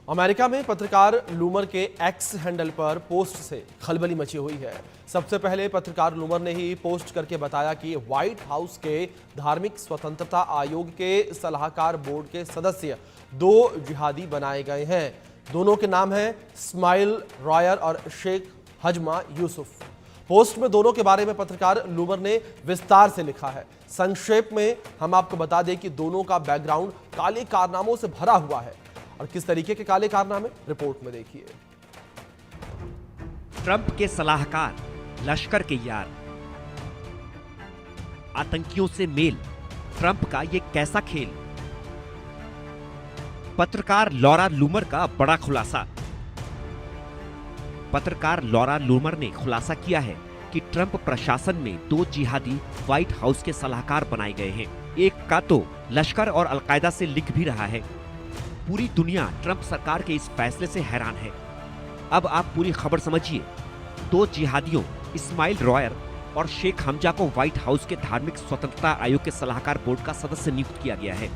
America में पत्रकार लूमर के एक्स हैंडल पर पोस्ट से खलबली मची हुई है। सबसे पहले पत्रकार लूमर ने ही पोस्ट करके बताया कि व्हाइट हाउस के धार्मिक स्वतंत्रता आयोग के सलाहकार बोर्ड के सदस्य 2 जिहादी बनाए गए हैं। दोनों के नाम हैं इस्माइल रॉयर और शेख हजमा यूसुफ। पोस्ट में दोनों के बारे में पत्रकार लूमर ने विस्तार से लिखा है। संक्षेप में हम आपको बता दें कि दोनों का बैकग्राउंड काले कारनामों से भरा हुआ है। और किस तरीके के काले कारनामे, रिपोर्ट में देखिए। ट्रंप के सलाहकार, लश्कर के यार, आतंकियों से मेल, ट्रंप का ये कैसा खेल। पत्रकार लॉरा लूमर का बड़ा खुलासा। पत्रकार लॉरा लूमर ने खुलासा किया है कि ट्रंप प्रशासन में 2 जिहादी व्हाइट हाउस के सलाहकार बनाए गए हैं। एक का तो लश्कर और अलकायदा से लिंक भी रहा है। पूरी दुनिया ट्रंप सरकार के इस फैसले से हैरान है। अब आप पूरी खबर समझिए। 2 जिहादियों इस्माइल रॉयर और शेख हमजा को व्हाइट हाउस के धार्मिक स्वतंत्रता आयोग के सलाहकार बोर्ड का सदस्य नियुक्त किया गया है।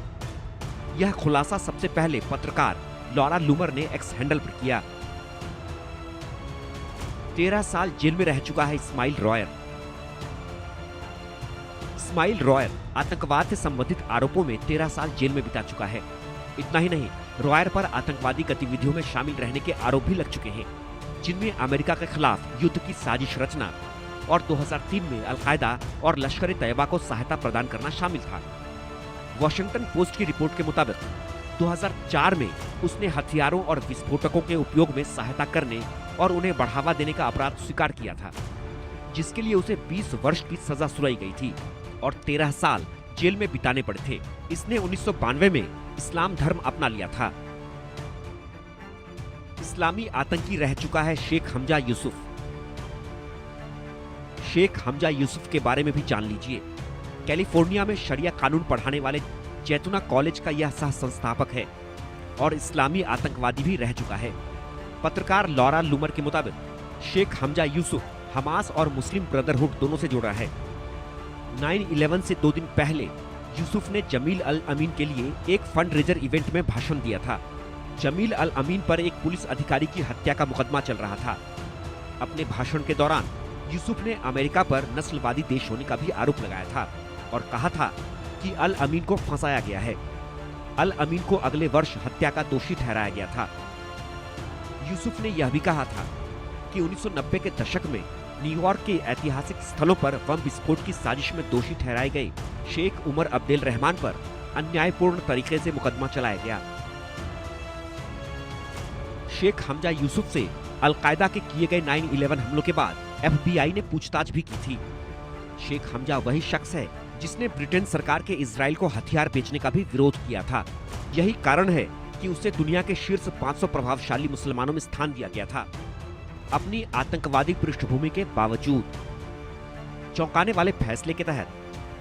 यह खुलासा सबसे पहले पत्रकार लॉरा लूमर ने एक्स हैंडल पर किया। 13 साल जेल में रह चुका है इस्माइल रॉयर। इस्माइल रॉयर आतंकवाद से संबंधित आरोपों में 13 साल जेल में बिता चुका है। इतना ही नहीं, रॉयर पर आतंकवादी गतिविधियों में शामिल रहने के आरोप भी लग चुके हैं, जिनमें अमेरिका के खिलाफ युद्ध की साजिश रचना और 2003 में अलकायदा और लश्कर ए तैयबा को सहायता प्रदान करना शामिल था। वॉशिंगटन पोस्ट की रिपोर्ट के मुताबिक 2004 में उसने हथियारों और विस्फोटकों के उपयोग में सहायता करने और उन्हें बढ़ावा देने का अपराध स्वीकार किया था, जिसके लिए उसे 20 वर्ष की सजा सुनाई गई थी और 13 साल जेल में बिताने पड़े थे। इसने 1992 में इस्लाम धर्म अपना लिया था। इस्लामी आतंकी रह चुका है शेख हमजा यूसुफ। शेख हमजा यूसुफ के बारे में भी जान लीजिए। कैलिफोर्निया में शरिया कानून पढ़ाने वाले जैतूना कॉलेज का यह सह संस्थापक है और इस्लामी आतंकवादी भी रह चुका है। पत्रकार लॉरा लूमर के मुताबिक शेख हमजा यूसुफ हमास और मुस्लिम ब्रदरहुड दोनों से जुड़ा है। 9/11 से 2 दिन पहले यूसुफ ने जमील अल अमीन के लिए एक फंड रेजर इवेंट में भाषण दिया था। जमील अल अमीन पर एक पुलिस अधिकारी की हत्या का मुकदमा चल रहा था। अपने भाषण के दौरान यूसुफ ने अमेरिका पर नस्लवादी देश होने का भी आरोप लगाया था और कहा था कि अल अमीन को फंसाया गया है। अल अमीन को अगले वर्ष हत्या का दोषी ठहराया गया था। यूसुफ ने यह भी कहा था कि 1990 के दशक में न्यूयॉर्क के ऐतिहासिक स्थलों पर बम विस्फोट की साजिश में दोषी ठहराए गए शेख उमर अब्देल रहमान पर अन्यायपूर्ण तरीके से मुकदमा चलाया गया। शेख हमजा यूसुफ से अलकायदा के किए गए 9/11 हमलों के बाद FBI ने पूछताछ भी की थी। शेख हमजा वही शख्स है जिसने ब्रिटेन सरकार के इजराइल को हथियार बेचने का भी विरोध किया था। यही कारण है कि उसे दुनिया के शीर्ष 500 प्रभावशाली मुसलमानों में स्थान दिया गया था। अपनी आतंकवादी पृष्ठभूमि के बावजूद चौंकाने वाले फैसले के तहत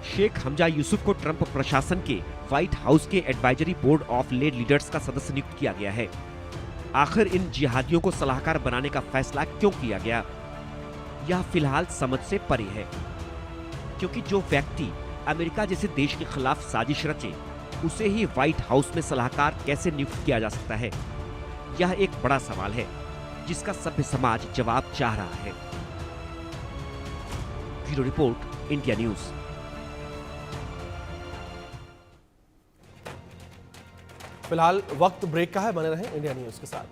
शेख हमजा यूसुफ को ट्रंप प्रशासन के व्हाइट हाउस के advisory board of lay leaders का सदस्य नियुक्त किया गया है। आखिर इन जिहादियों को सलाहकार बनाने का फैसला क्यों किया गया, यह फिलहाल समझ से परे है, क्योंकि जो व्यक्ति अमेरिका जैसे देश के खिलाफ साजिश रचे उसे ही व्हाइट हाउस में सलाहकार कैसे नियुक्त किया जा सकता है। यह एक बड़ा सवाल है जिसका सभ्य समाज जवाब चाह रहा है। Bureau report, India news. फिलहाल वक्त ब्रेक का है, बने रहें इंडिया न्यूज के साथ।